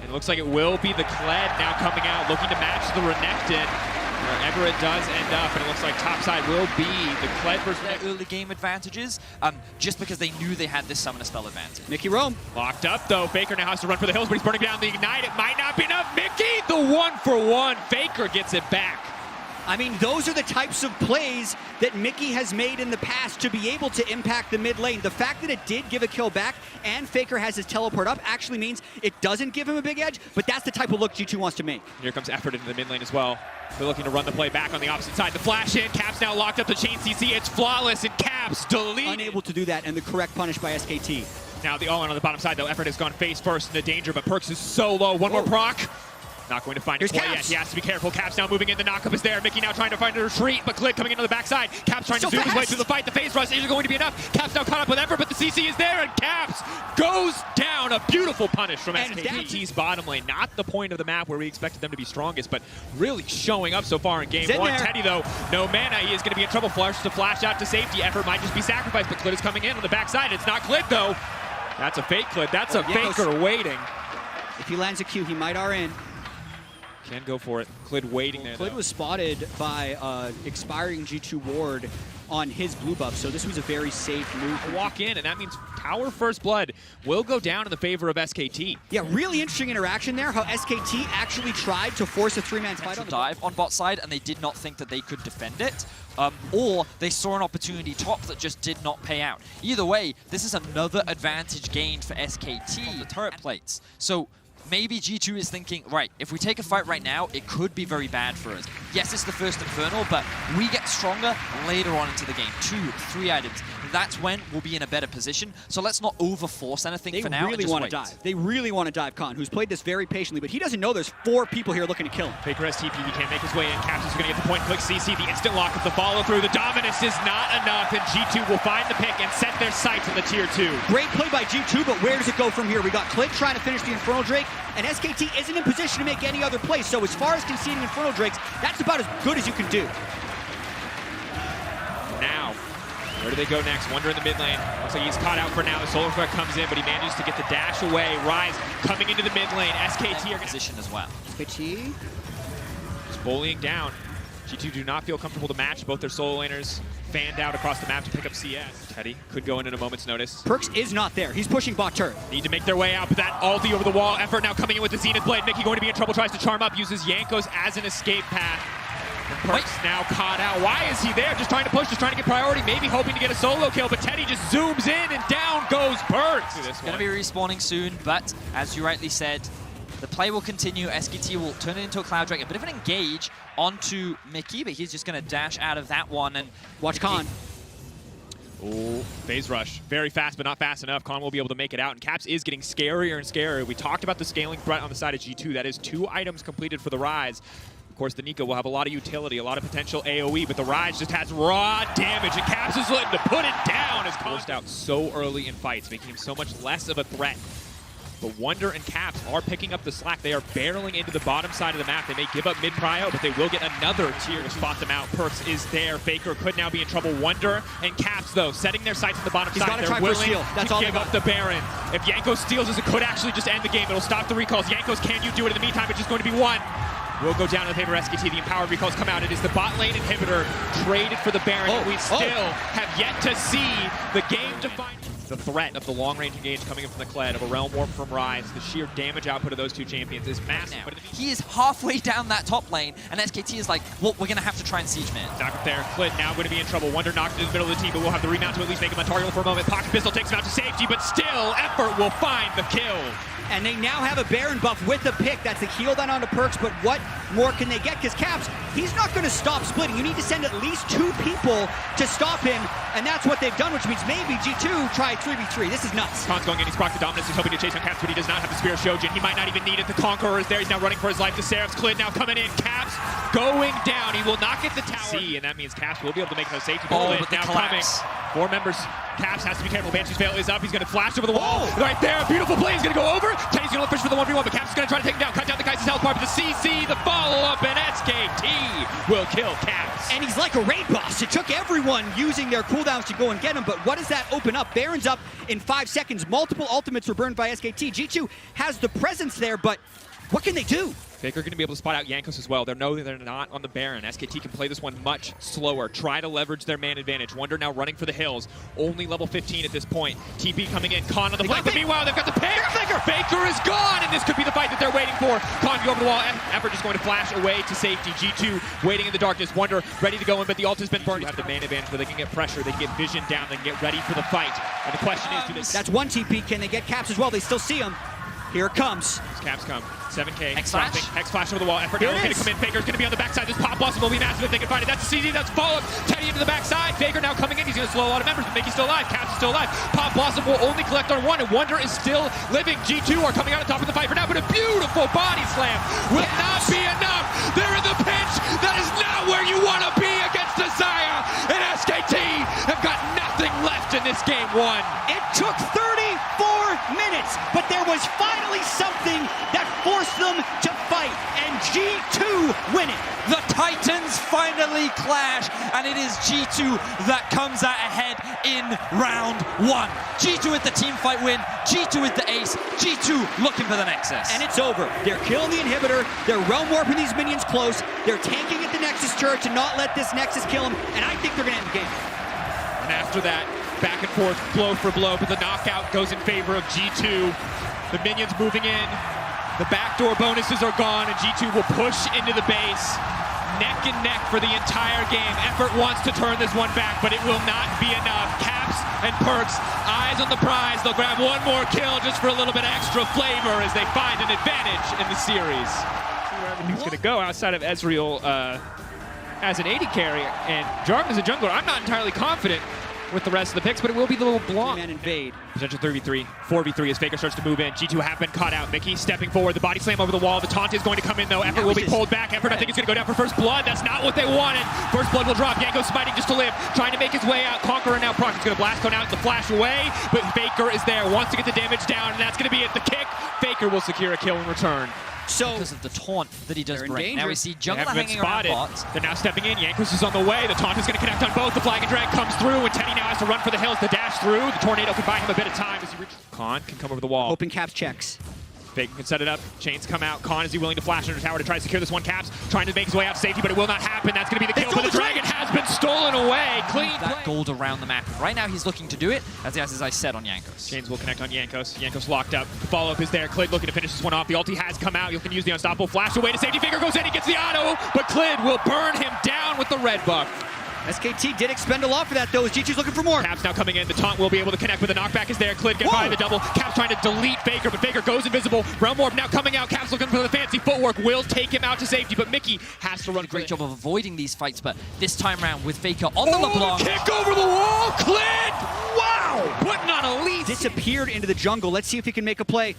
It looks like it will be the Kled now coming out, looking to match the Renekton. Wherever it does end up, and it looks like topside will be the Kled versus their early game advantages, just because they knew they had this Summoner Spell advantage. Mickey Rome. Locked up though. Faker now has to run for the hills, but he's burning down the Ignite. It might not be enough. Mickey, the 1-for-1. Faker gets it back. I mean, those are the types of plays that Mickey has made in the past to be able to impact the mid lane. The fact that it did give a kill back and Faker has his teleport up actually means it doesn't give him a big edge, but that's the type of look G2 wants to make. Here comes effort into the mid lane as well. They're looking to run the play back on the opposite side. The flash in, Caps now locked up the chain CC. It's flawless, and Caps delete. Unable to do that, and the correct punish by SKT. Now the all-in on the bottom side, though. Effort has gone face first into danger, but Perks is so low. One more proc. Not going to find his way yet. He has to be careful. Caps now moving in. The knockup is there. Mickey now trying to find a retreat, but Klid coming into the backside. Caps trying to zoom his way through the fight. The phase rush isn't going to be enough. Caps now caught up with Effort, but the CC is there, and Caps goes down. A beautiful punish from SKT's bottom lane. Not the point of the map where we expected them to be strongest, but really showing up so far in game one. Teddy, though, no mana. He is going to be in trouble. Flash to flash out to safety. Effort might just be sacrificed, but Klid is coming in on the backside. It's not Klid, though. That's a fake Klid. That's a Faker waiting. If he lands a Q, he might RN. Can go for it. Klid waiting there. Klid was spotted by expiring G2 ward on his blue buff, so this was a very safe move. Walk in, and that means Tower First Blood will go down in the favor of SKT. Yeah, really interesting interaction there, how SKT actually tried to force a three-man fight on the dive on bot side, and they did not think that they could defend it. Or they saw an opportunity top that just did not pay out. Either way, this is another advantage gained for SKT on the turret plates. So maybe G2 is thinking, right, if we take a fight right now, it could be very bad for us. Yes, it's the first Infernal, but we get stronger later on into the game. 2, 3 items. That's when we'll be in a better position. So let's not overforce anything for now. They really want to dive. They really want to dive Khan, who's played this very patiently, but he doesn't know there's 4 people here looking to kill him. Faker has TP, he can't make his way in. Caps is going to get the point click CC, the instant lock of the follow through. The dominance is not enough, and G2 will find the pick and set their sights on the tier 2. Great play by G2, but where does it go from here? We got Klid trying to finish the Infernal Drake, and SKT isn't in position to make any other play. So as far as conceding Infernal Drakes, that's about as good as you can do. Now, where do they go next? Wonder in the mid lane. Looks like he's caught out for now. The solar threat comes in, but he manages to get the dash away. Rise coming into the mid lane. SKT are position as well. SKT just bullying down. G2 do not feel comfortable to match both their solo laners. Fanned out across the map to pick up CS. Teddy could go in at a moment's notice. Perks is not there. He's pushing bot turret. Need to make their way out, but that ulti over the wall. Effort now coming in with the Zenith Blade. Mickey going to be in trouble, tries to charm up, uses Jankos as an escape path. And Perks now caught out. Why is he there? Just trying to push, just trying to get priority, maybe hoping to get a solo kill, but Teddy just zooms in and down goes Perks. It's going to be respawning soon, but as you rightly said, the play will continue. SKT will turn it into a Cloud Drake. A bit of an engage onto Mickey, but he's just going to dash out of that one. And watch Khan. Oh, phase rush. Very fast, but not fast enough. Khan will be able to make it out, and Caps is getting scarier and scarier. We talked about the scaling threat on the side of G2. That is 2 items completed for the Rise. Of course, the Nico will have a lot of utility, a lot of potential AoE, but the Rise just has raw damage, and Caps is looking to put it down as Khan's out so early in fights, making him so much less of a threat. But Wonder and Caps are picking up the slack. They are barreling into the bottom side of the map. They may give up mid-prio, but they will get another tier to spot them out. Perks is there. Faker could now be in trouble. Wonder and Caps, though, setting their sights on the bottom side. They're willing to give up the Baron. If Jankos steals this, it could actually just end the game. It'll stop the recalls. Jankos, can you do it? In the meantime, it's just going to be 1. Will go down in the favor of SKT. The empowered recalls come out. It is the bot lane inhibitor traded for the Baron. We still have yet to see the game define. The threat of the long-range engage coming in from the Kled, of a Realm Warp from Rise, the sheer damage output of those 2 champions is massive. But he is halfway down that top lane, and SKT is like, well, we're going to have to try and siege man. Knock up there. Kled now going to be in trouble. Wonder knocked into the middle of the team, but we'll have the remount to at least make him untargetable for a moment. Pocket Pistol takes him out to safety, but still, Effort will find the kill. And they now have a Baron buff with the pick. That's the heal down onto Perks, but what more can they get? Because Caps, he's not going to stop splitting. You need to send at least 2 people to stop him, and that's what they've done, which means maybe G2 try 3v3. This is nuts. Khan's going in, he's proc the dominance, he's hoping to chase on Caps, but he does not have the Spear of Shojin. He might not even need it. The Conqueror is there, he's now running for his life. The Seraph's Klid now coming in. Caps going down. He will not get the tower. And that means Caps will be able to make no safety. But now coming. 4 members. Caps has to be careful. Banshee's Veil is up. He's going to flash over the wall. Right there. Beautiful play. He's going to go over. Teddy's going to fish for the 1v1, but Caps is going to try to take him down. Cut down the Kaiser's health bar. part, but the CC, the follow-up, and SKT will kill Caps. And he's like a raid boss. It took everyone using their cooldowns to go and get him, but what does that open up? Baron's up in 5 seconds. Multiple ultimates were burned by SKT. G2 has the presence there, but what can they do? Faker going to be able to spot out Jankos as well. They know that they're not on the Baron. SKT can play this one much slower. Try to leverage their man advantage. Wonder now running for the hills. Only level 15 at this point. TP coming in. Khan on the flank, but meanwhile they've got the pick. Faker is gone, and this could be the fight that they're waiting for. Khan go over the wall. Effort just going to flash away to safety. G2 waiting in the darkness. Wonder ready to go in, but the ult has been burned. You have the man advantage where they can get pressure. They can get vision down. They can get ready for the fight. And the question is, do they... That's one TP. Can they get Caps as well? They still see him. Here it comes. Caps come. 7K. Hex flash. Hex flash over the wall. Effort now looking to come in. Faker's going to be on the backside. This pop blossom will be massive if they can find it. That's the CZ. That's follow-up. Teddy into the backside. Faker now coming in. He's going to slow a lot of members, but Mickey's still alive. Caps is still alive. Pop blossom will only collect on one, and Wonder is still living. G2 are coming out on top of the fight for now, but a beautiful body slam will not be enough. They're in the pinch. That is not where you want to be against Desire, and SKT have got nothing left in this game one. It took 34 minutes, but there was finally something that forced them to fight, and G2 win it. The Titans finally clash, and it is G2 that comes out ahead in round 1. G2 with the team fight win, G2 with the ace, G2 looking for the Nexus. And it's over. They're killing the inhibitor, they're realm warping these minions close, they're tanking at the Nexus turret to not let this Nexus kill them, and I think they're going to end the game. And after that, back and forth, blow for blow, but the knockout goes in favor of G2. The minions moving in. The backdoor bonuses are gone, and G2 will push into the base. Neck and neck for the entire game. Effort wants to turn this one back, but it will not be enough. Caps and Perks, eyes on the prize. They'll grab one more kill just for a little bit of extra flavor as they find an advantage in the series. See where everything's going to go outside of Ezreal as an AD carry, and Jarvan as a jungler. I'm not entirely confident with the rest of the picks, but it will be the little block. Man invade. Potential 3v3, 4v3 as Faker starts to move in. G2 have been caught out. Mickey stepping forward, the body slam over the wall. The taunt is going to come in though. Effort will be pulled back. Effort, I think, is going to go down for first blood. That's not what they wanted. First blood will drop. Yanko smiting just to live, trying to make his way out. Conqueror now. Proc is going to blast on out, the flash away, but Faker is there, wants to get the damage down, and that's going to be it. The kick. Faker will secure a kill in return. So because of the taunt that he does bring. Now we see Jungler hanging spotted. around bots. They're now stepping in. Jankos is on the way. The taunt is going to connect on both. The flag and drag comes through, and Teddy now has to run for the hills to dash through. The tornado can buy him a bit of time as he reaches. Khan can come over the wall. Open Caps checks. Faker can set it up. Chains come out. Khan, is he willing to flash under tower to try to secure this one? Caps trying to make his way out to safety, but it will not happen. That's going to be the kill, but the dragon has been stolen away. Clean that play. gold around the map. Right now he's looking to do it, as I said, on Jankos. Chains will connect on Jankos. Jankos locked up. The follow-up is there. Clid looking to finish this one off. The ulti has come out. You can use the unstoppable flash away to safety. Faker goes in. He gets the auto, but Clid will burn him down with the red buff. SKT did expend a lot for that, though, as G2's looking for more. Caps now coming in. The taunt will be able to connect, but the knockback is there. Clid get by the double. Caps trying to delete Faker, but Faker goes invisible. Realm Warp now coming out. Caps looking for the fancy footwork. Will take him out to safety, but Mickey has to run. Great job of avoiding these fights, but this time around with Faker on the LeBlanc. Kick over the wall. Clid! Wow! Putting on a lead. Disappeared into the jungle. Let's see if he can make a play.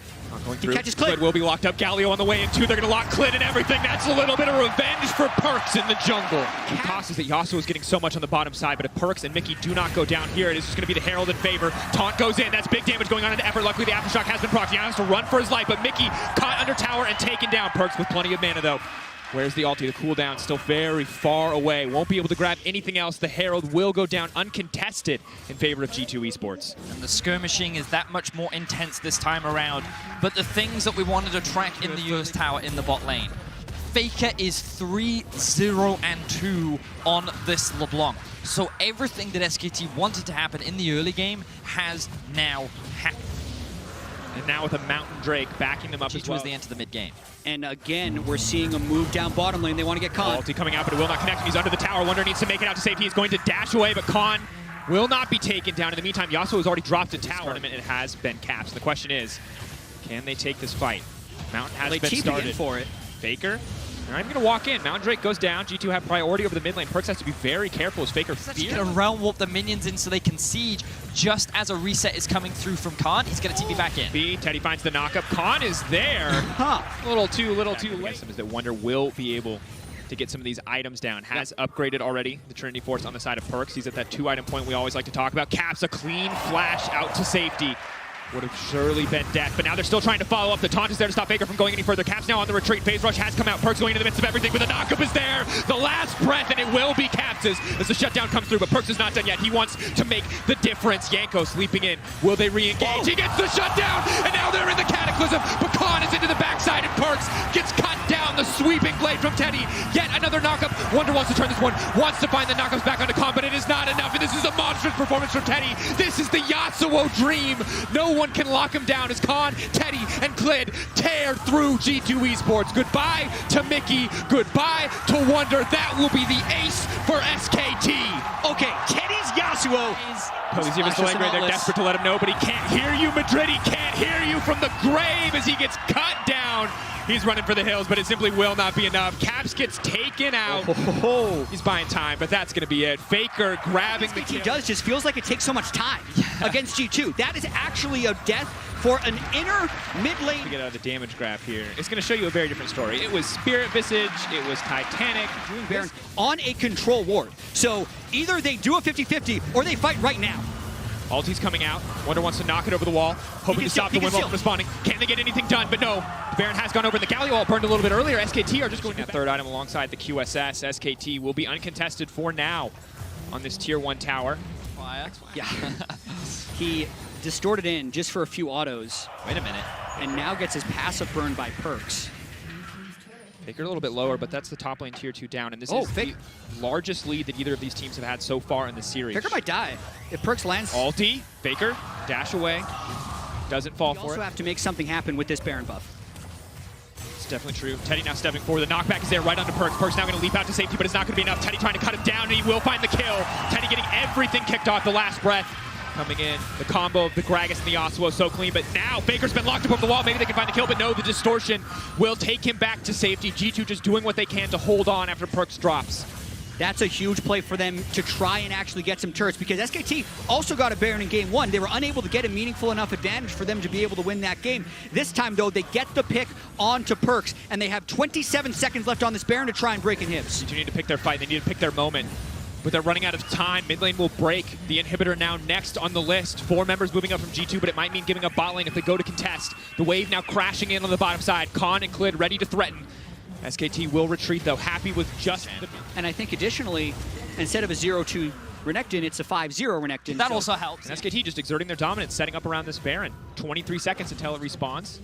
He catches Clid. Clid will be locked up. Galio on the way in too. They're going to lock Clid and everything. That's a little bit of revenge for Perks in the jungle. The cost is that Yasuo is getting so much on the bottom side, but if Perks and Mickey do not go down here, it is just going to be the Herald in favor. Taunt goes in. That's big damage going on into Effort. Luckily, the Aftershock has been procced. He has to run for his life, but Mickey caught under tower and taken down. Perks with plenty of mana, though. Where's the ulti? The cooldown still very far away. Won't be able to grab anything else. The Herald will go down uncontested in favor of G2 Esports. And the skirmishing is that much more intense this time around. But the things that we wanted to track in the US tower in the bot lane. Faker is 3-0-2 on this LeBlanc. So everything that SKT wanted to happen in the early game has now happened. And now with a Mountain Drake backing them up as well. G2 is the end of the mid game. And again, we're seeing a move down bottom lane. They want to get Khan. Ulti coming out, but it will not connect. He's under the tower. Wonder needs to make it out to safety. He's going to dash away, but Khan will not be taken down. In the meantime, Yasuo has already dropped a tower. It has been Caps. The question is, can they take this fight? Mountain has been started. For it. Faker. They're not even going to walk in. Mountain Drake goes down. G2 have priority over the mid lane. Perks has to be very careful as Faker He's going to realm warp the minions in so they can siege just as a reset is coming through from Khan. He's going to TP back in. Teddy finds the knockup. Khan is there. A little too late. Is that Wonder will be able to get some of these items down. Has upgraded already the Trinity Force on the side of Perks. He's at that 2-item point we always like to talk about. Caps a clean flash out to safety. would have surely been death, but now they're still trying to follow up. The taunt is there to stop Faker from going any further. Caps now on the retreat. Phase Rush has come out. Perks going into the midst of everything, but the knockup is there. The last breath, and it will be Caps's as the shutdown comes through, but Perks is not done yet. He wants to make the difference. Yanko sleeping in. Will they re-engage? He gets the shutdown, and now they're in the Cataclysm. Khan is into the backside, and Perks gets cut down. The sweeping blade from Teddy. Yet another knockup. Wonder wants to turn this one. Wants to find the knockups back onto Khan, but it is not enough, and this is a monstrous performance from Teddy. This is the Yasuo dream. No one can lock him down as Khan, Teddy, and Clid tear through G2 Esports. Goodbye to Mickey. Goodbye to Wonder. That will be the ace for SKT. Okay, Teddy's Yasuo. He's even still angry. They're desperate to let him know, but he can't hear you, Madrid. He can't hear you from the grave as he gets cut down. He's running for the hills, but it simply will not be enough. Caps gets taken out. He's buying time, but that's going to be it. Faker grabbing the kill. He does just feels like it takes so much time against G2. That is actually a death for an inner mid lane. To get out of the damage graph here, it's going to show you a very different story. It was Spirit Visage, it was Titanic. Doing Baron on a control ward. So either they do a 50-50 or they fight right now. Ulti's coming out. Wonder wants to knock it over the wall, hoping to stop the Windwall from responding. Can they get anything done? But no. The Baron has gone over. The Galio ult burned a little bit earlier. SKT are just going to that third item alongside the QSS. SKT will be uncontested for now on this tier 1 tower. Yeah. He distorted in just for a few autos. Wait a minute. And now gets his passive burned by Perks. Faker a little bit lower, but that's the top lane tier 2 down, and this is the largest lead that either of these teams have had so far in the series. Faker might die if Perks lands. Ulti, Faker, dash away, doesn't fall for it. You also have to make something happen with this Baron buff. It's definitely true. Teddy now stepping forward. The knockback is there right onto Perks. Perks now going to leap out to safety, but it's not going to be enough. Teddy trying to cut him down, and he will find the kill. Teddy getting everything kicked off the last breath. Coming in, the combo of the Gragas and the Yasuo so clean, but now Faker's been locked up over the wall. Maybe they can find the kill, but no, the distortion will take him back to safety. G2 just doing what they can to hold on after Perks drops. That's a huge play for them to try and actually get some turrets, because SKT also got a Baron in game 1. They were unable to get a meaningful enough advantage for them to be able to win that game. This time, though, they get the pick onto Perks, and they have 27 seconds left on this Baron to try and break inhibs. G2 need to pick their fight. They need to pick their moment. But they're running out of time. Mid lane will break. The inhibitor now next on the list. 4 members moving up from G2, but it might mean giving up bot lane if they go to contest. The wave now crashing in on the bottom side. Khan and Clid ready to threaten. SKT will retreat, though, happy with just the... And I think additionally, instead of a 0-2 Renekton, it's a 5-0 Renekton. That also helps. And SKT just exerting their dominance, setting up around this Baron. 23 seconds until it respawns.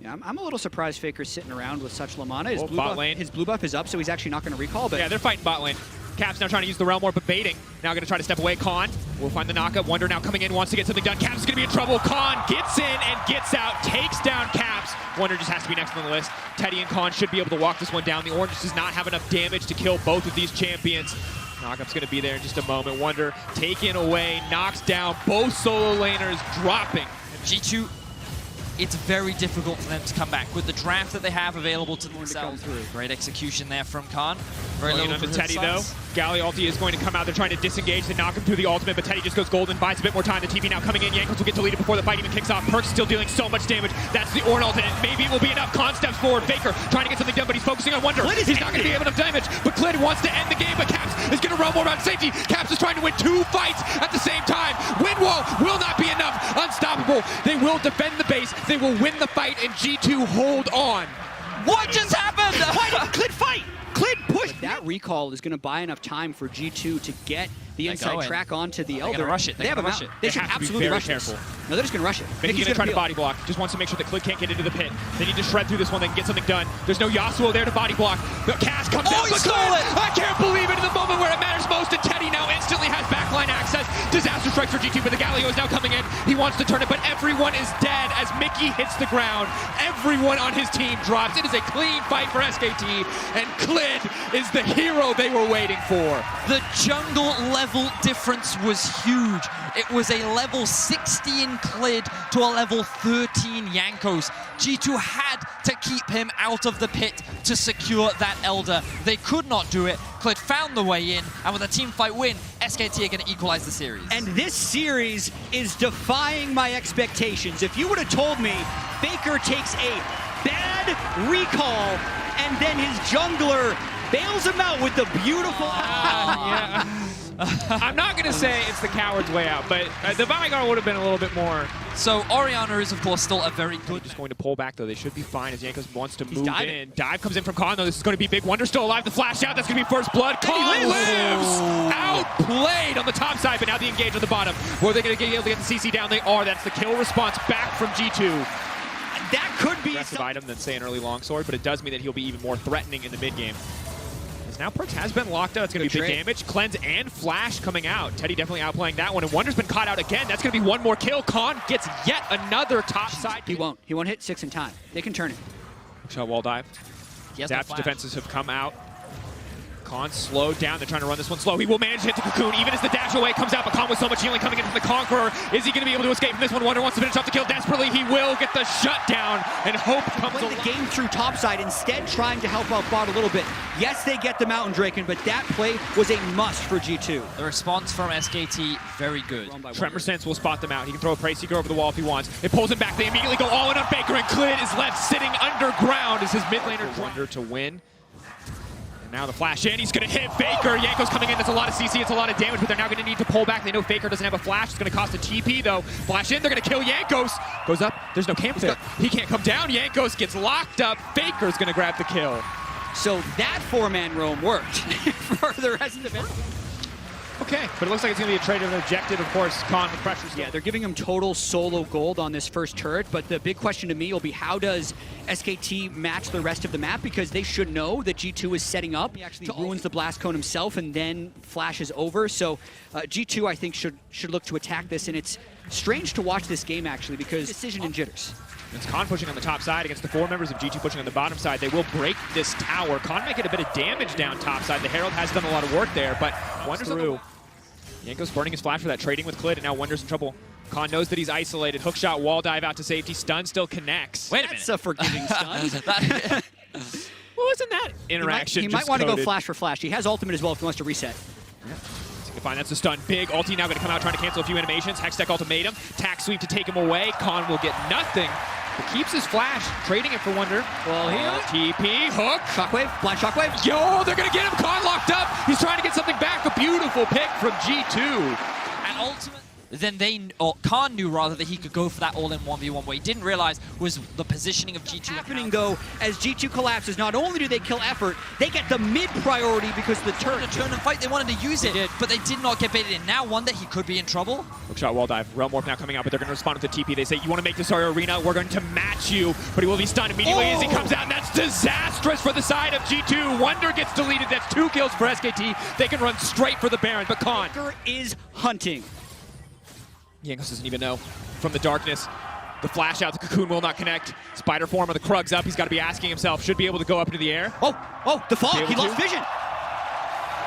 Yeah, I'm a little surprised Faker's sitting around with such Lamana. His blue buff is up, so he's actually not going to recall. But yeah, they're fighting bot lane. Caps now trying to use the Realm Warp, but baiting. Now going to try to step away. Khan will find the knockup. Wonder now coming in, wants to get something done. Caps is going to be in trouble. Khan gets in and gets out, takes down Caps. Wonder just has to be next on the list. Teddy and Khan should be able to walk this one down. The Orange does not have enough damage to kill both of these champions. Knockup's going to be there in just a moment. Wonder taken away, knocks down both solo laners, dropping. G2, it's very difficult for them to come back with the draft that they have available to themselves. Great execution there from Khan. Very little to Teddy, though. Galli ulti is going to come out. They're trying to disengage to knock him through the ultimate, but Teddy just goes golden, buys a bit more time. The TP now coming in. Yankos will get to lead it before the fight even kicks off. Perks still dealing so much damage. That's the Ornn ult, and maybe it will be enough. Khan steps forward. Faker trying to get something done, but he's focusing on Wonder. He's not going to be able to damage, but Clid wants to end the game, but Caps is going to run more around safety. Caps is trying to win 2 fights at the same time. Windwall will not be enough. Unstoppable. They will defend the base. They will win the fight, and G2 hold on. What just happened? Why didn't Clid fight? Clid push. That recall is going to buy enough time for G2 to get the inside track onto the Elder. They're rush it. They have a rush it. They should absolutely rush this. No, they're just going to rush it. Mickey's going to try to body block. Just wants to make sure that Clid can't get into the pit. They need to shred through this one. They can get something done. There's no Yasuo there to body block. The cast comes down. He stole it! I can't believe it in the moment where it matters most. And Teddy now instantly has backline access. Disaster strikes for G2, but the Galio is now coming in. He wants to turn it, but everyone is dead as Mickey hits the ground. Everyone on his team drops. It is a clean fight for SKT, and Clid is the hero they were waiting for. The jungle level difference was huge. It was a level 16 Clid to a level 13 Yankos. G2 had to keep him out of the pit to secure that Elder. They could not do it. Clid found the way in, and with a team fight win, SKT are going to equalize the series. And this series is defying my expectations. If you would have told me Faker takes a bad recall and then his jungler bails him out with the beautiful... I'm not going to say it's the coward's way out, but the Vigar would have been a little bit more. So Orianna is, of course, still a very good. Just going to pull back, though. They should be fine as Jankos wants to move diving. in. Dive comes in from Khan, though. This is going to be big. Wonder still alive. The flash out. That's going to be first blood. Khan lives! Outplayed on the top side, but now the engage on the bottom. Were they going to be able to get the CC down? They are. That's the kill response back from G2. That could be Aggressive item than, say, an early longsword, but it does mean that he'll be even more threatening in the mid game. As now Perks has been locked out. It's going to be big damage. Cleanse and Flash coming out. Teddy definitely outplaying that one, and Wonder's been caught out again. That's going to be one more kill. Khan gets yet another top side. He won't. He won't hit 6 in time. They can turn it. Shot wall dive. Zap's defenses have come out. Khan slowed down. They're trying to run this one slow. He will manage to hit the Cocoon, even as the dash away comes out, but Khan with so much healing coming in from the Conqueror. Is he going to be able to escape from this one? Wonder wants to finish off the kill desperately. He will get the shutdown, and Hope comes Play the game through topside, instead trying to help out bot a little bit. Yes, they get the Mountain Draken, but that play was a must for G2. The response from SKT, very good. Tremor Sense will spot them out. He can throw a Prey Seeker over the wall if he wants. It pulls him back. They immediately go all in on Faker, and Clid is left sitting underground as his mid laner Wonder to win. Now the flash in, he's going to hit Faker. Yanko's coming in, that's a lot of CC, it's a lot of damage, but they're now going to need to pull back. They know Faker doesn't have a flash, it's going to cost a TP though. Flash in, they're going to kill Yankos. Goes up, there's no camp there. He can't come down, Yankos gets locked up. Faker's going to grab the kill. So that 4-man roam worked for the rest of it. Okay, but it looks like it's going to be a trade of an objective, of course. Khan with pressure. Yeah, they're giving him total solo gold on this first turret, but the big question to me will be how does SKT match the rest of the map, because they should know that G2 is setting up. He actually ruins the blast cone himself and then flashes over, so G2 I think should look to attack this, and it's strange to watch this game actually because decision and jitters. It's Khan pushing on the top side against the 4 members of G2 pushing on the bottom side. They will break this tower. Khan might get a bit of damage down top side. The Herald has done a lot of work there, but Wonder's through. Yanko's burning his flash for that, trading with Clid, and now Wonder's in trouble. Khan knows that he's isolated. Hookshot, wall dive out to safety. Stun still connects. Wait a minute. That's a forgiving stun. Well, isn't that interaction He might want to go flash for flash. He has ultimate as well if he wants to reset. Yeah. Fine, that's a stun. Big ulti now going to come out trying to cancel a few animations. Hextech ultimatum. Tack sweep to take him away. Khan will get nothing. But keeps his flash, trading it for Wonder. Well, here. TP, hook. Shockwave, blind shockwave. Yo, they're going to get him. Khan locked up. He's trying to get something back. A beautiful pick from G2. And ultimately, then Khan knew rather that he could go for that all-in 1v1. What he didn't realize was the positioning of G2. Happening though, as G2 collapses, not only do they kill effort, they get the mid priority because the turret. Turn and fight, they wanted to use it, but they did not get baited in. Now Wonder, he could be in trouble. Hookshot, wall dive. Realm Warp now coming out, but they're going to respond with the TP. They say, you want to make this our arena? We're going to match you. But he will be stunned immediately as he comes out, and that's disastrous for the side of G2. Wonder gets deleted. That's 2 kills for SKT. They can run straight for the Baron, but Khan is hunting. Yankos doesn't even know. From the darkness, the flash out, the Cocoon will not connect. Spider form of the Krug's up. He's got to be asking himself, should be able to go up into the air. Oh, the fog, he lost vision.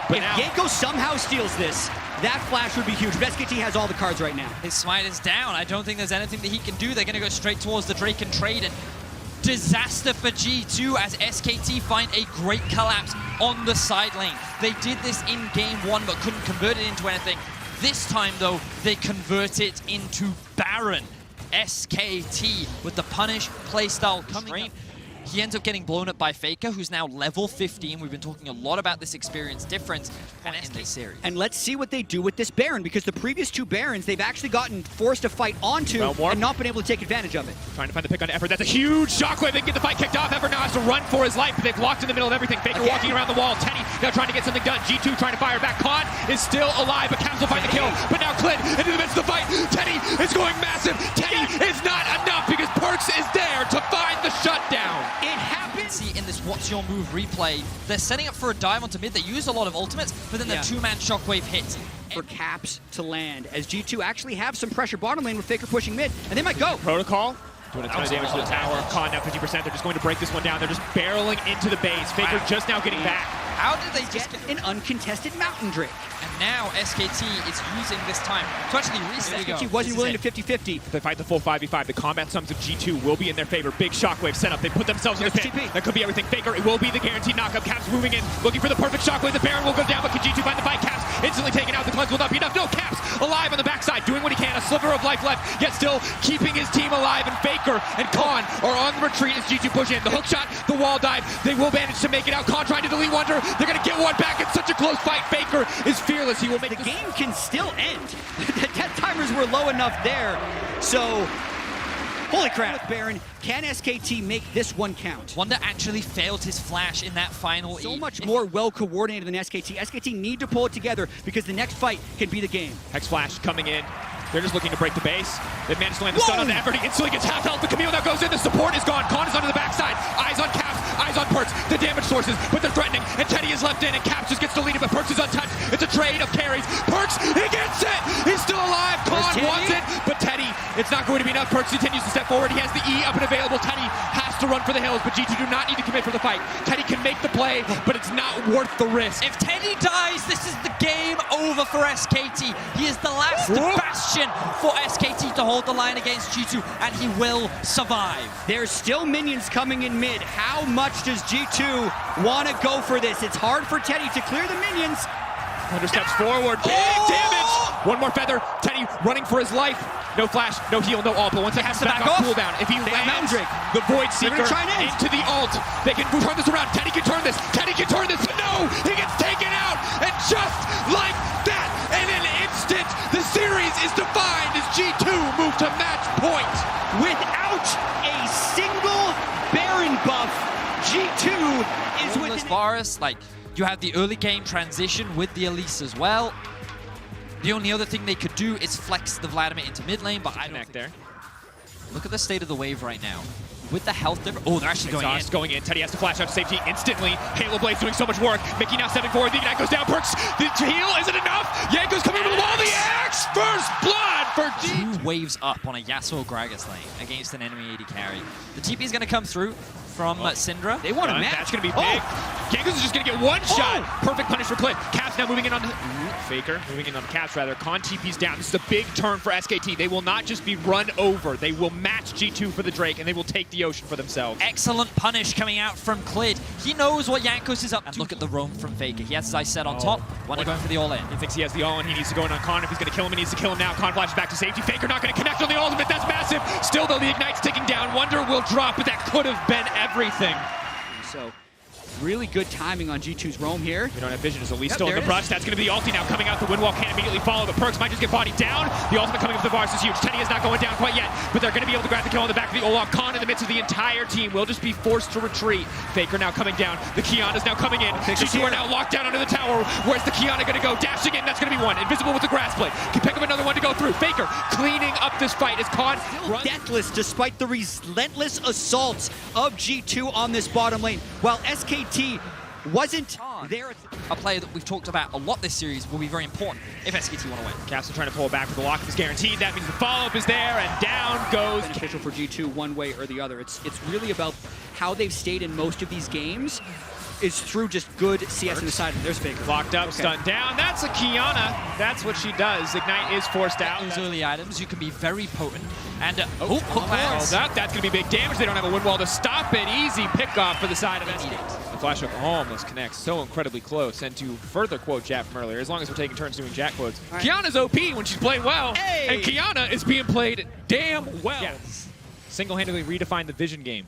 But if Yanko somehow steals this, that flash would be huge. But SKT has all the cards right now. His smite is down. I don't think there's anything that he can do. They're going to go straight towards the Drake and trade, and disaster for G2 as SKT find a great collapse on the side lane. They did this in game 1 but couldn't convert it into anything. This time, though, they convert it into Baron. SKT with the punish playstyle coming. He ends up getting blown up by Faker, who's now level 15. We've been talking a lot about this experience difference in this series. And let's see what they do with this Baron, because the previous 2 Barons, they've actually gotten forced to fight onto and not been able to take advantage of it. Trying to find the pick on Effort. That's a huge shockwave. They can get the fight kicked off. Effort now has to run for his life, but they've locked in the middle of everything. Faker walking around the wall. Teddy now trying to get something done. G2 trying to fire back. Khan is still alive, but Caps will find the kill. But now Clid into the midst of the fight. Teddy is going massive. Teddy is not enough because Perks is there to find the shutdown. It happens. See in this what's your move replay, they're setting up for a dive onto mid. They used a lot of ultimates, but then the 2-man shockwave hits. For Caps to land, as G2 actually have some pressure bottom lane with Faker pushing mid, and they might go. Protocol doing a ton of damage to the tower. Khan now 50%. They're just going to break this one down. They're just barreling into the base. Faker just now getting back. How did they just get an uncontested Mountain Drake? And now SKT is using this time to actually reset. SKT wasn't willing to 50-50. They fight the full 5v5. The combat sums of G2 will be in their favor. Big shockwave setup. They put themselves in the pit. That could be everything. Faker, it will be the guaranteed knockup. Caps moving in, looking for the perfect shockwave. The Baron will go down, but can G2 find the fight? Caps instantly taken out. The cleanse will not be enough. No, Caps alive on the backside, doing what he can. A sliver of life left, yet still keeping his team alive. And Faker and Khan are on the retreat as G2 push in. The hook shot, the wall dive. They will manage to make it out. Khan trying to delete Wonder. They're going to get one back. It's such a close fight. Faker is fearless. He will make the game can still end. The death timers were low enough there. So, holy crap, Baron. Can SKT make this one count? Wonder actually failed his flash in that final So much more well-coordinated than SKT. SKT need to pull it together because the next fight can be the game. Hex Flash coming in. They're just looking to break the base. They've managed to land the stun on Everett. He instantly gets half health. The Camille now goes in. The support is gone. Khan is onto the backside. Eyes on Caps. Eyes on Perks. The damage sources, but they're threatening. And Teddy is left in, and Caps just gets deleted, but Perks is untouched. It's a trade of carries. Perks, he gets it! He's still alive. Khan wants it, but Teddy, it's not going to be enough. Perks continues to step forward. He has the E up and available. Teddy has to run for the hills, but G2 do not need to commit for the fight. Teddy can make the play, but it's not worth the risk. If Teddy dies, this is the game over for SKT. He is the last bastion for SKT to hold the line against G2, and he will survive. There's still minions coming in mid. How much does G2 want to go for this? It's hard for Teddy to clear the minions. Wonder steps forward. Big damage. One more feather. Teddy running for his life. No flash, no heal, no ult, but once it has to back off cooldown, if he lands the Void Seeker into the ult, they can turn this around. Teddy can turn this. Teddy can turn this. But no, he gets taken out. And just like that, in an instant, the series is defined as G2 move to match point. Without a single Baron buff, G2 is with Varus, like, you have the early game transition with the Elise as well. The only other thing they could do is flex the Vladimir into mid lane, but I don't there. Look at the state of the wave right now. With the health difference. Oh, they're actually going in. Teddy has to flash out to safety instantly. Halo Blade's doing so much work. Mickey now stepping forward. The Ignite goes down. Perks, the heal, is it enough? Yanko's coming over the wall. The Axe! First blood for G2. 2 waves up on a Yasuo Gragas lane against an enemy AD carry. The TP is going to come through from Syndra. They want to match. That's going to be big. Yanko's is just going to get one shot. Perfect punish for Clint. Caps now moving in on the Faker. Moving in on the Caps, rather. Khan TP's down. This is a big turn for SKT. They will not just be run over. They will match G2 for the Drake, and they will take the ocean for themselves. Excellent punish coming out from Clid. He knows what Jankos is up to. And look at the roam from Faker. He has his eyes set on top. Wonder going for the all-in. He thinks he has the all-in. He needs to go in on Khan. If he's going to kill him, he needs to kill him now. Khan flashes back to safety. Faker not going to connect on the ultimate. That's massive. Still, though, the Ignite's ticking down. Wonder will drop, but that could have been everything. So, really good timing on G2's roam here. We don't have vision. Is Elise still in the brush? That's going to be the ulti now coming out. The wind wall can't immediately follow. The Perks might just get bodied down. The ultimate coming up the Varus is huge. Teddy is not going down quite yet, but they're going to be able to grab the kill on the back of the Olaf. Khan in the midst of the entire team will just be forced to retreat. Faker now coming down. The Kiana is now coming in. G2 are now locked down under the tower. Where's the Kiana going to go? Dashing in. That's going to be one. Invisible with the grass blade. Can pick up another one to go through. Faker cleaning up this fight as Khan runs. Deathless despite the relentless assaults of G2 on this bottom lane, while SKT wasn't there. A player that we've talked about a lot this series will be very important if SKT want to win. Caps are trying to pull it back, but the lock-up is guaranteed. That means the follow-up is there, and down goes. Beneficial for G2 one way or the other. It's really about how they've stayed in most of these games is through just good CS on the side. There's Faker. Locked up, stunned down. That's a Kiana. That's what she does. Ignite is forced out. Those early items, you can be very potent. And that's going to be big damage. They don't have a wind wall to stop it. Easy pick off for the side of SKT. The flash hook almost connects so incredibly close. And to further quote Jack from earlier, as long as we're taking turns doing Jack quotes, Kiana's OP when she's playing well, and Kiana is being played damn well. Yes. Single-handedly redefined the vision game.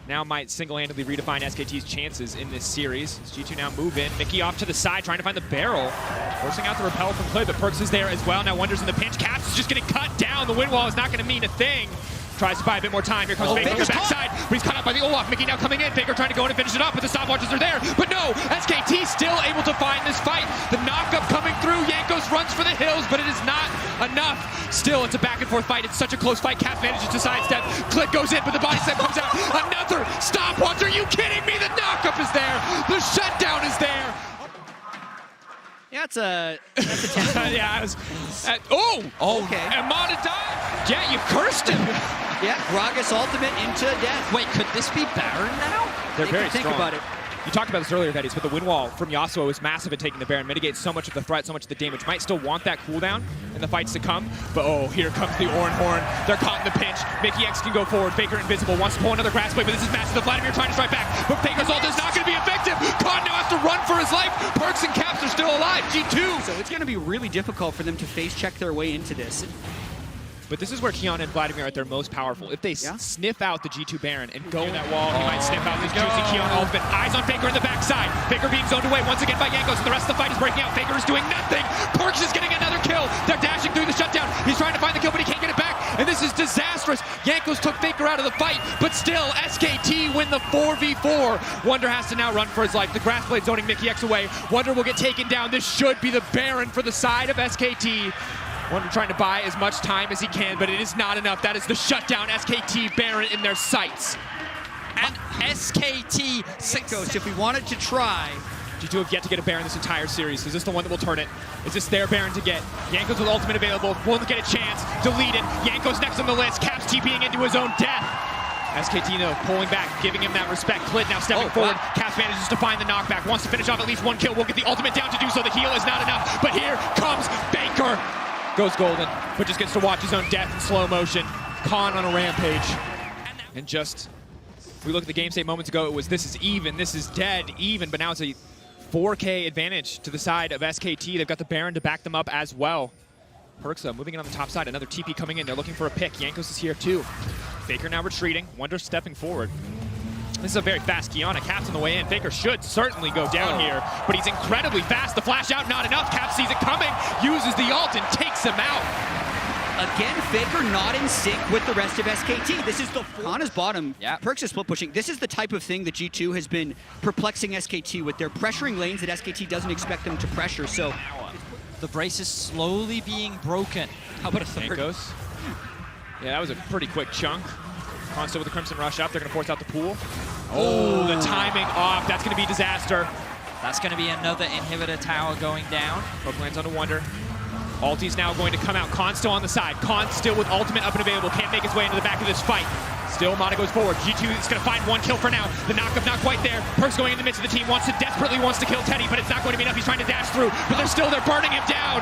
Now might single-handedly redefine SKT's chances in this series. As G2 now move in. Mickey off to the side, trying to find the barrel. Forcing out the repel from Clay, but Perks is there as well. Now Wonder's in the pinch. Caps is just getting cut down. The wind wall is not going to mean a thing. Tries to buy a bit more time. Here comes Faker on the backside, but he's caught up by the Olaf. Mickey now coming in. Faker trying to go in and finish it up, but the stopwatches are there. But no, SKT still able to find this fight. The knock-up coming through. Jankos runs for the hills, but it is not enough. Still, it's a back-and-forth fight. It's such a close fight. Caps manages to sidestep. Click goes in, but the body step comes out. Another stopwatch. Are you kidding me? The knock-up is there. The shutdown is there. Yeah, that's a 10. Yeah, okay. Amada died. Yeah, you cursed him. Yeah, Gragas ultimate into death. Wait, could this be Baron now? They're very strong. Think about it. You talked about this earlier, Thaddeus, but the wind wall from Yasuo is massive at taking the Baron, mitigates so much of the threat, so much of the damage. Might still want that cooldown in the fights to come, but here comes the Oran Horn. They're caught in the pinch. Mickey X can go forward. Faker invisible, wants to pull another grass blade, but this is massive. The Vladimir trying to strike back, but Faker's ult is not going to be effective. Khan now has to run for his life. Perks and Caps are still alive. G2, so it's going to be really difficult for them to face check their way into this. But this is where Kiana and Vladimir are at their most powerful. If they sniff out the G2 Baron and go in that wall, he might sniff out this juicy Kiana ultimate. Eyes on Faker in the backside. Faker being zoned away once again by Jankos, and the rest of the fight is breaking out. Faker is doing nothing. Perks is getting another kill. They're dashing through the shutdown. He's trying to find the kill, but he can't get it back. And this is disastrous. Jankos took Faker out of the fight, but still, SKT win the 4v4. Wonder has to now run for his life. The Grass Blade zoning Mickey X away. Wonder will get taken down. This should be the Baron for the side of SKT. Wonder trying to buy as much time as he can, but it is not enough. That is the shutdown. SKT Baron in their sights. And SKT Jankos, if we wanted to try. G2 have yet to get a Baron this entire series. Is this the one that will turn it? Is this their Baron to get? Jankos with ultimate available. Won't get a chance. Deleted. Jankos next on the list. Caps TPing into his own death. SKT pulling back, giving him that respect. Clid now stepping forward. Wow. Caps manages to find the knockback. Wants to finish off at least one kill. Will get the ultimate down to do so. The heal is not enough. But here comes Faker. Goes golden, but just gets to watch his own death in slow motion. Khan on a rampage. And just, we look at the game state moments ago, it was this is even, this is dead, even, but now it's a 4K advantage to the side of SKT. They've got the Baron to back them up as well. Perks moving in on the top side, another TP coming in. They're looking for a pick. Jankos is here too. Faker now retreating, Wonder stepping forward. This is a very fast Kiana. Caps on the way in. Faker should certainly go down here, but he's incredibly fast. The flash out, not enough. Caps sees it coming, uses the ult, and takes him out. Again, Faker not in sync with the rest of SKT. This is the Kana's bottom. Perks is split pushing. This is the type of thing that G2 has been perplexing SKT with. They're pressuring lanes that SKT doesn't expect them to pressure, so. The brace is slowly being broken. How about a third? Jankos. Yeah, that was a pretty quick chunk. Consto with the Crimson Rush up. They're going to force out the pool. Oh, the timing off. That's going to be disaster. That's going to be another inhibitor tower going down. Hook lands onto Wonder. Ulti's now going to come out. Khan still on the side. Khan still with ultimate up and available. Can't make his way into the back of this fight. Still, Mata goes forward. G2 is going to find one kill for now. The knockup not quite there. Perks going in the midst of the team. Desperately wants to kill Teddy, but it's not going to be enough. He's trying to dash through, but they're burning him down.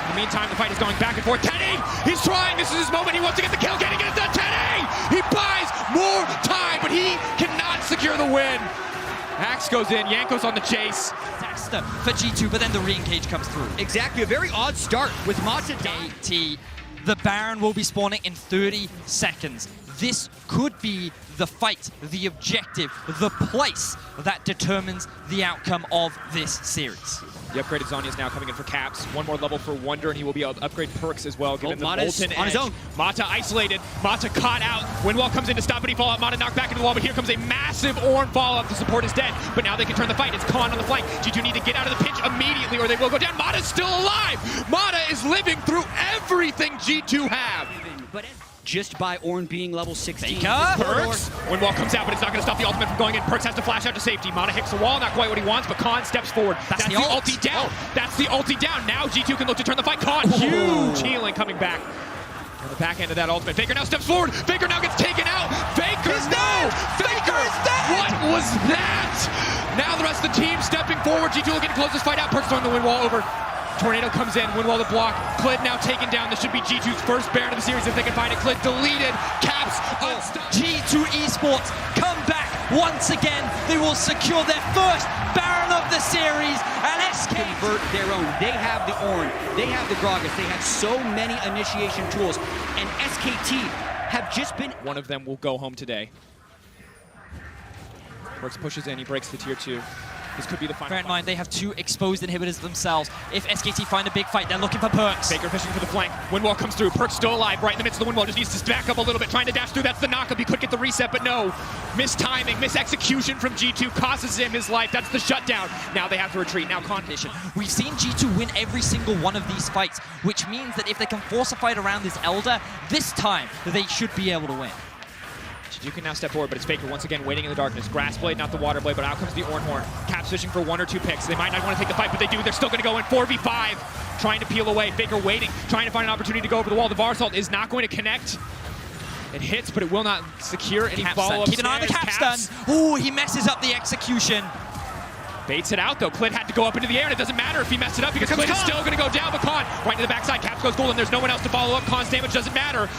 In the meantime, the fight is going back and forth. Teddy, he's trying. This is his moment. He wants to get the kill. Getting it done. Teddy, he buys more time, but he cannot secure the win. Axe goes in. Jankos on the chase. Disaster for G2, but then the re-engage comes through. Exactly. A very odd start with Mata. SKT. The Baron will be spawning in 30 seconds. This could be the fight, the objective, the place that determines the outcome of this series. The upgraded Zhonya is now coming in for Caps. One more level for Wonder, and he will be able to upgrade Perks as well, given the Molten on his own. Mata isolated. Mata caught out. Windwall comes in to stop, but he fall out. Mata knocked back into the wall, but here comes a massive Ornn follow-up. The support is dead, but now they can turn the fight. It's Khan on the flank. G2 need to get out of the pinch immediately, or they will go down. Mata's still alive. Mata is living through everything G2 have. But just by Ornn being level 16. Perks. Windwall comes out, but it's not going to stop the ultimate from going in. Perks has to flash out to safety. Mata hits the wall, not quite what he wants, but Khan steps forward. That's the ulti down. That's the ulti down. Now G2 can look to turn the fight. Khan, huge healing coming back. On the back end of that ultimate. Faker now steps forward. Faker now gets taken out. Faker, Faker is dead! What was that? Now the rest of the team stepping forward. G2 looking to close this fight out. Perks throwing the Windwall over. Tornado comes in, Windwall to block. Clid now taken down. This should be G2's first Baron of the series if they can find it. Clid deleted. Caps unstopped. G2 Esports come back once again. They will secure their first Baron of the series. And SK convert their own. They have the Ornn. They have the Gragas. They have so many initiation tools. And SKT have just been... One of them will go home today. Perks pushes in. He breaks the tier 2. This could be the final. Bear in mind, they have 2 exposed inhibitors themselves. If SKT find a big fight, they're looking for Perks. Faker fishing for the flank. Windwall comes through. Perks still alive right in the midst of the Windwall. Just needs to back up a little bit, trying to dash through. That's the knockup. He could get the reset, but no. Mistiming, misexecution from G2 costs him his life. That's the shutdown. Now they have to retreat. Now competition. We've seen G2 win every single one of these fights, which means that if they can force a fight around this Elder, this time they should be able to win. G2 can now step forward, but it's Faker once again waiting in the darkness. Grass Blade, not the Water Blade, but out comes the Ornn Horn. Caps fishing for 1 or 2 picks. They might not want to take the fight, but they do. They're still going to go in 4v5, trying to peel away. Faker waiting, trying to find an opportunity to go over the wall. The Varsalt is not going to connect. It hits, but it will not secure any follow-up. Keep an eye on the Caps stun. Ooh, he messes up the execution. Baits it out, though. Clid had to go up into the air, and it doesn't matter if he messed it up because Clid is still going to go down, but Khan right to the backside. Caps goes golden. There's no one else to follow up. Khan's damage doesn't matter.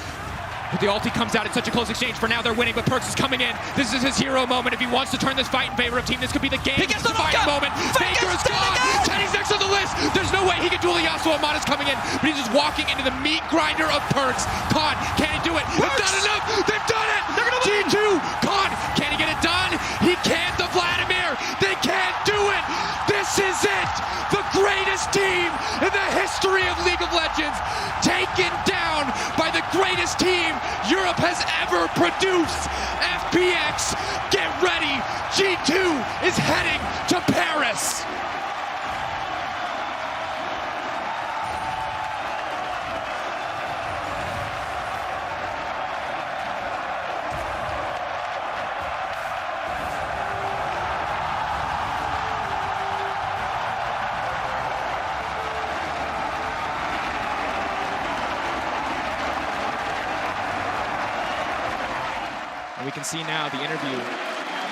But the ulti comes out. It's such a close exchange. For now, they're winning, but Perkz is coming in. This is his hero moment. If he wants to turn this fight in favor of team, this could be the game-defining moment. Faker is gone. Teddy's next on the list. There's no way he can duel the Yasuo. Amada's coming in, but he's just walking into the meat grinder of Perkz. Khan, can he do it? It's not enough. They've done it. G2. Khan, can he get it done? He can't. The Vladimir. They can't do it. This is it. The greatest team in the history of League of Legends, taken down by the greatest team Europe has ever produced. FPX, get ready. G2 is heading to Paris. And we can see now the interview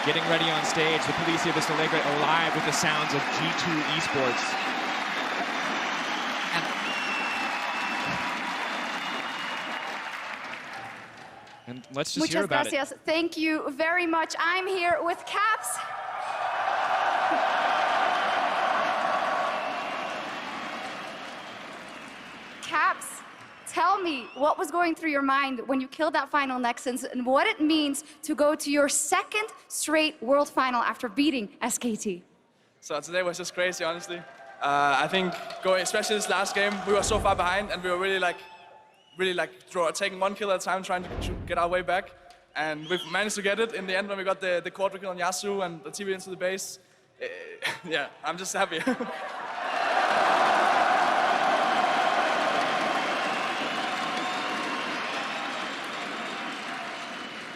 getting ready on stage. The Policia Vista Alegre alive with the sounds of G2 Esports. And let's just hear about it. Thank you very much. I'm here with Caps. Caps, tell me what was going through your mind when you killed that final Nexus and what it means to go to your second straight world final after beating SKT. So today was just crazy, honestly. I think going, especially this last game, we were so far behind and we were really taking one kill at a time, trying to get our way back. And we've managed to get it in the end when we got the quadra kill on Yasuo and the TV into the base. Yeah, I'm just happy.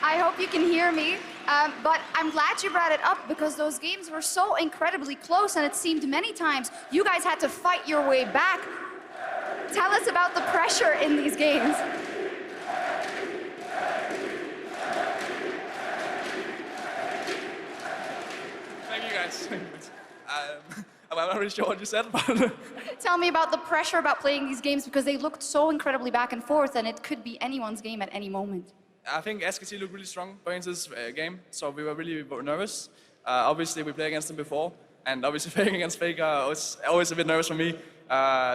I hope you can hear me, but I'm glad you brought it up because those games were so incredibly close and it seemed many times you guys had to fight your way back. Tell us about the pressure in these games. Thank you guys. I'm not really sure what you said, but... Tell me about the pressure about playing these games because they looked so incredibly back and forth and it could be anyone's game at any moment. I think SKT looked really strong going into this game, so we were really nervous. Obviously, we played against them before, and obviously playing against Faker was always a bit nervous for me.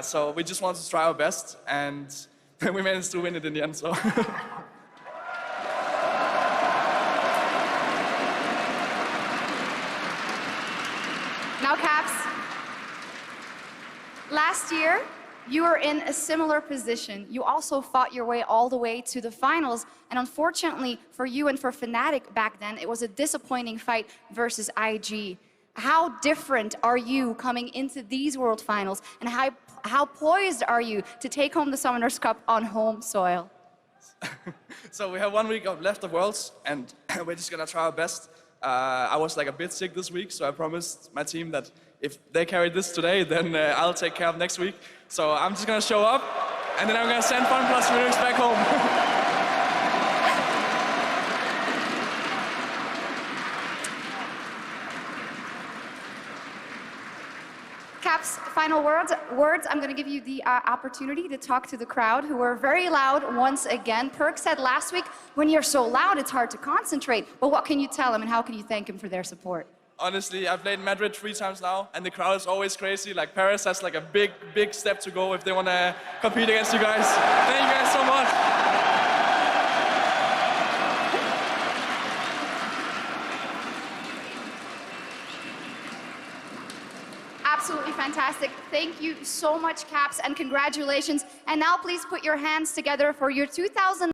So we just wanted to try our best, and we managed to win it in the end. So. Now, Caps, last year, you were in a similar position. You also fought your way all the way to the finals, and unfortunately for you and for Fnatic back then, it was a disappointing fight versus IG. How different are you coming into these World Finals, and how poised are you to take home the Summoners Cup on home soil? So we have 1 week left of Worlds, and we're just gonna try our best. I was like a bit sick this week, so I promised my team that if they carry this today, then I'll take care of next week. So I'm just gonna show up, and then I'm gonna send Fun Plus Lyrics back home. Caps, final words. I'm going to give you the opportunity to talk to the crowd, who were very loud once again. Perkz said last week, when you're so loud, it's hard to concentrate. But what can you tell them, and how can you thank them for their support? Honestly, I've played Madrid 3 times now, and the crowd is always crazy. Like, Paris has like a big step to go if they want to compete against you guys. Thank you guys so much. Absolutely fantastic. Thank you so much, Caps, and congratulations. And now please put your hands together for your 2000